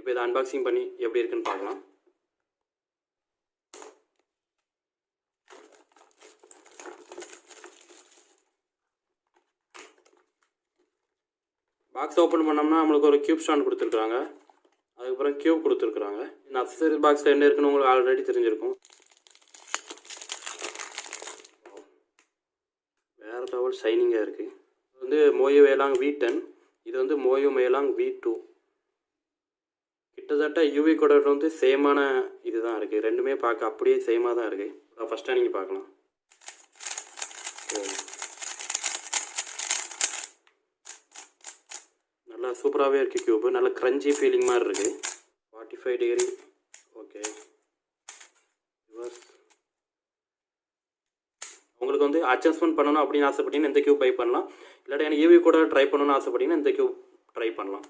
இப்போ இதை அன்பாக்சிங் பண்ணி எப்படி இருக்குன்னு பார்க்கலாம். பாக்ஸ் ஓப்பன் பண்ணோம்னா நம்மளுக்கு ஒரு கியூப் ஸ்டாண்ட் கொடுத்துருக்குறாங்க. அதுக்கப்புறம் கியூப் கொடுத்துருக்குறாங்க. இந்த அக்சசரி பாக்ஸில் என்ன இருக்குன்னு உங்களுக்கு ஆல்ரெடி தெரிஞ்சிருக்கும். வேறு லெவல் ஷைனிங்காக இருக்குது. இது வந்து மோயோ மேலாங் V10. இது வந்து மோயோ மேலாங் V2. கிட்டத்தட்ட யூவி கூட வந்து சேமான இது தான் இருக்குது. ரெண்டுமே பார்க்க அப்படியே சேமாக தான் இருக்குது. ஃபஸ்ட்டாக நீங்கள் பார்க்கலாம். நல்லா சூப்பராகவே இருக்குது கியூபு. நல்லா க்ரன்ச்சி ஃபீலிங் மாதிரி இருக்குது. 45 டிகிரி. ஓகே, உங்களுக்கு வந்து அட்ஜஸ்ட்மெண்ட் பண்ணணும் அப்படின்னு ஆசைப்பட்டீங்கன்னா இந்த கியூப் பை பண்ணலாம். இல்லாட்டி எனக்கு யூவி கூட ட்ரை பண்ணணும்னு ஆசைப்பட்டீங்கன்னா இந்த கியூப் ட்ரை பண்ணலாம்.